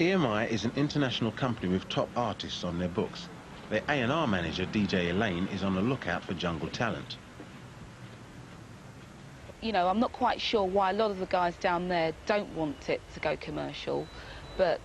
EMI is an international company with top artists on their books. Their A&R manager, DJ Elaine, is on the lookout for jungle talent. You know, I'm not quite sure why a lot of the guys down there don't want it to go commercial, but,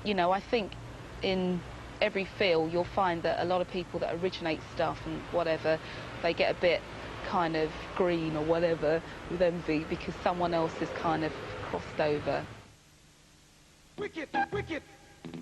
you know, I think in every field you'll find that a lot of people that originate stuff and whatever, they get a bit kind of green or whatever with envy because someone else is kind of crossed over. Wicked, wicked,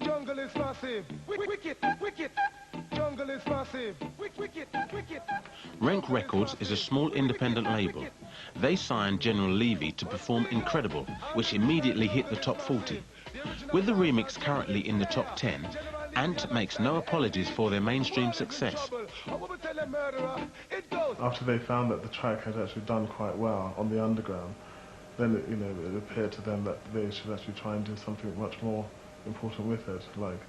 jungle is massive. Wicked, wicked, jungle is massive. Wicked, wicked. Rank Records is a small independent label. They signed General Levy to perform Incredible, which immediately hit the top 40. With the remix currently in the top 10, Ant makes no apologies for their mainstream success. After they found that the track had actually done quite well on the underground, then it appeared to them that they should actually try and do something much more important with it, like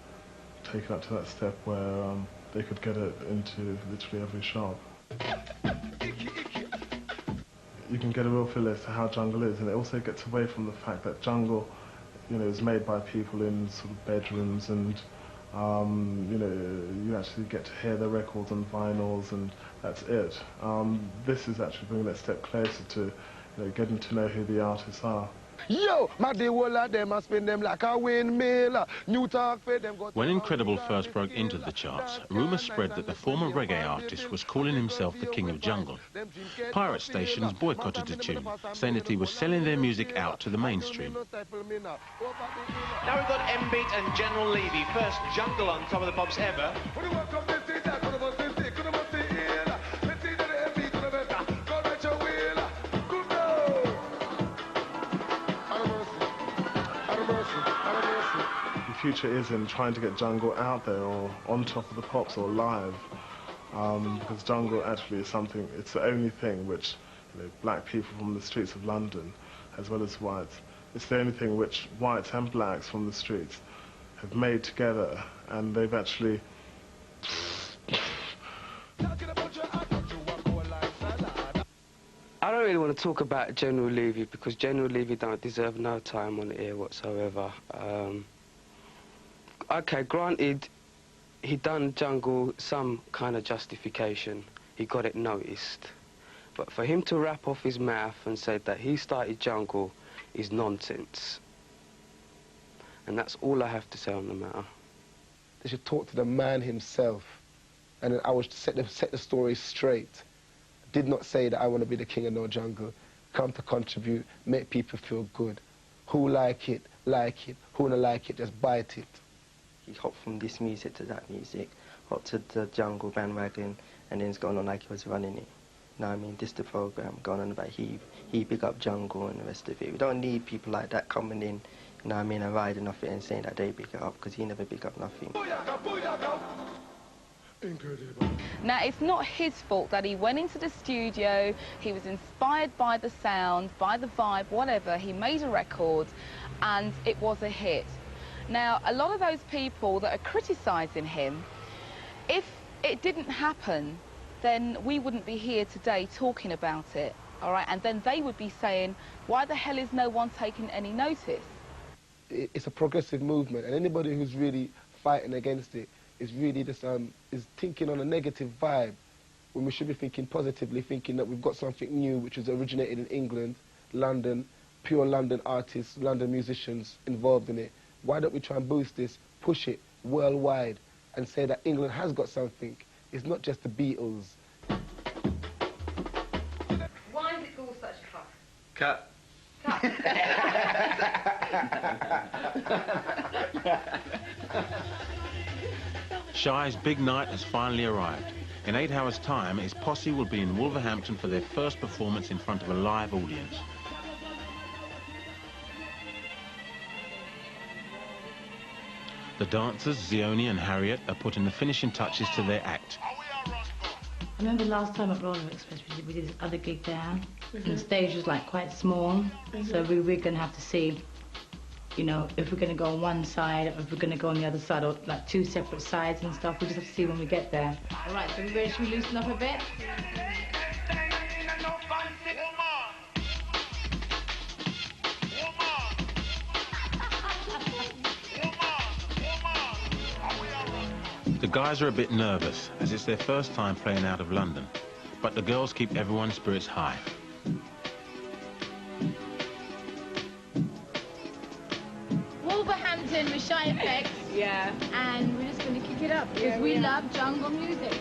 take it up to that step where they could get it into literally every shop. You can get a real feel as to how jungle is, and it also gets away from the fact that jungle, is made by people in sort of bedrooms, and you actually get to hear the records on vinyls, and that's it. This is actually bringing that step closer to getting to know who the artists are. Yo, my day all of them, I spin them like a windmill. New talk for them. When Incredible first broke into the charts, rumours spread that the former reggae artist was calling himself the King of Jungle. Pirate stations boycotted the tune, saying that he was selling their music out to the mainstream. Now we've got M-Beat and General Levy, first jungle on Top of the Pops ever. The future is in trying to get jungle out there, or on Top of the Pops, or live, because jungle actually is something, it's the only thing which black people from the streets of London, as well as whites, it's the only thing which whites and blacks from the streets have made together, and they've actually I don't really want to talk about General Levy because General Levy don't deserve no time on the air whatsoever. Okay, granted, he done jungle some kind of justification. He got it noticed. But for him to rap off his mouth and say that he started jungle is nonsense. And that's all I have to say on the matter. They should talk to the man himself, and then I would set the story straight. Did not say that I want to be the king of no jungle. Come to contribute, make people feel good. Who like it, like it. Who don't like it, just bite it. He hopped from this music to that music, hopped to the jungle bandwagon, and then it's gone on like he was running it. You know what I mean? This the program, going on about he big up jungle and the rest of it. We don't need people like that coming in, you know what I mean, and riding off it and saying that they big it up, because he never big up nothing. Incredible. Now, it's not his fault that he went into the studio, he was inspired by the sound, by the vibe, whatever, he made a record, and it was a hit. Now, a lot of those people that are criticising him, if it didn't happen, then we wouldn't be here today talking about it, all right? And then they would be saying, why the hell is no one taking any notice? It's a progressive movement, and anybody who's really fighting against it is really just is thinking on a negative vibe, when we should be thinking positively, thinking that we've got something new which was originated in England, London, pure London artists, London musicians involved in it. Why don't we try and boost this, push it worldwide, and say that England has got something? It's not just the Beatles. Why is it called such a fuss? Cut. Shy's big night has finally arrived. In 8 hours' time, his posse will be in Wolverhampton for their first performance in front of a live audience. The dancers, Zioni and Harriet, are putting the finishing touches to their act. I remember last time at Roller Express we did this other gig there, and the stage was like quite small, so we're going to have to see, you know, if we're going to go on one side, or if we're going to go on the other side, or like 2 separate sides and stuff. We just have to see when we get there. All right, so we ready? Should we loosen up a bit? The guys are a bit nervous, as it's their first time playing out of London, but the girls keep everyone's spirits high. Wolverhampton with Shy Effects. Yeah. And we're just going to kick it up because we love jungle music.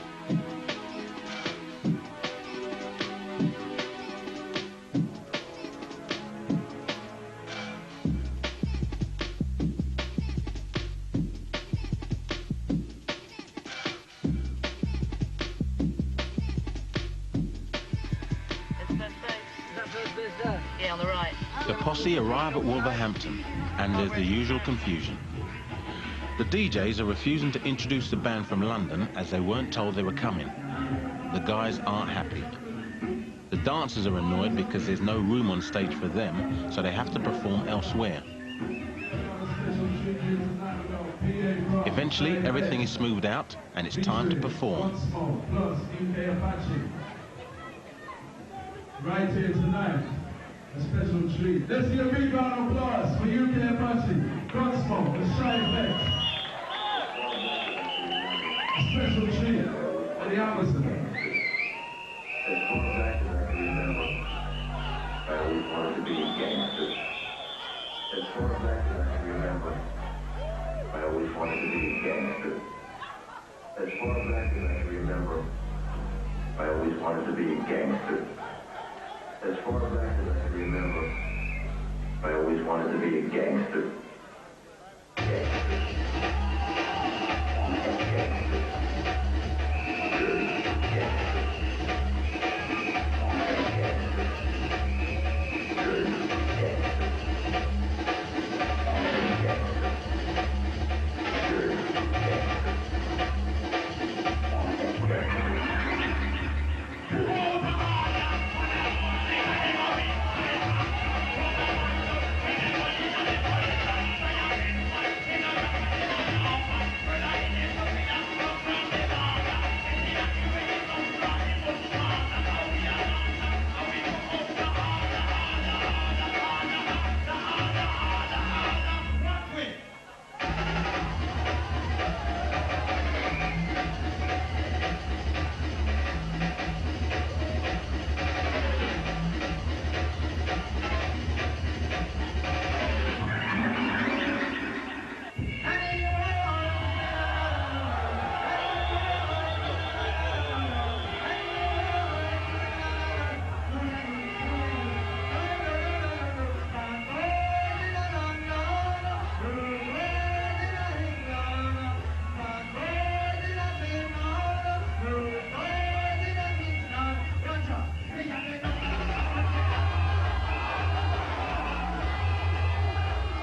Yeah, on the right. The posse arrive at Wolverhampton, and there's the usual confusion. The DJs are refusing to introduce the band from London as they weren't told they were coming. The guys aren't happy. The dancers are annoyed because there's no room on stage for them, so they have to perform elsewhere. Eventually, everything is smoothed out, and it's time to perform. Right here tonight, a special treat. Let's give a big round of applause for UK Apache, Gunsmoke, the Shy Effects. A special treat for the ambassador. I always wanted to be a gangster. As far back as I can remember, I always wanted to be a gangster. As far back as I can remember, I always wanted to be a gangster. As far back as I can remember, I always wanted to be a gangster.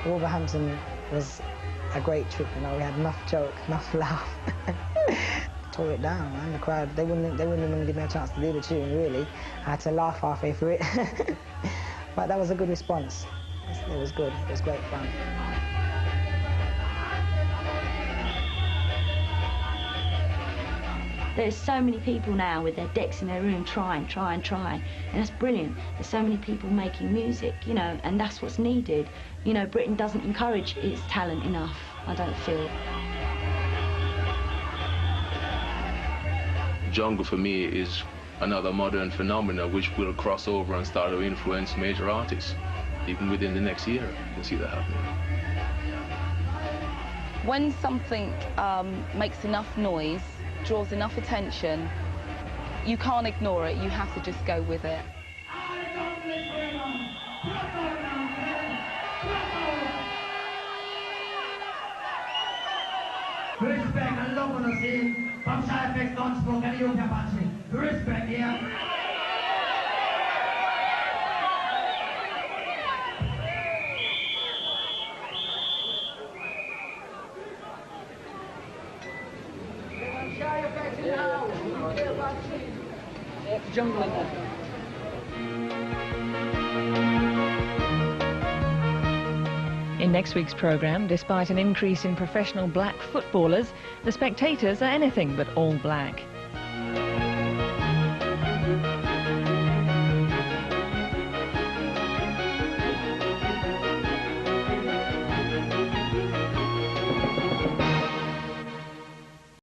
Wolverhampton was a great trip, you know, we had enough joke, enough laugh. Tore it down, man, the crowd, they wouldn't even give me a chance to do the tune, really. I had to laugh halfway through it. But that was a good response. It was good, it was great fun. There's so many people now with their decks in their room trying, and that's brilliant. There's so many people making music, you know, and that's what's needed. You know, Britain doesn't encourage its talent enough, I don't feel. Jungle for me is another modern phenomenon which will cross over and start to influence major artists. Even within the next year, you can see that happening. When something makes enough noise, draws enough attention, you can't ignore it, you have to just go with it. Respect and love on the scene from Shy Effects, Gunsmoke and UK Apache. Respect, yeah. Jungle in there. In next week's programme, despite an increase in professional black footballers, the spectators are anything but all black.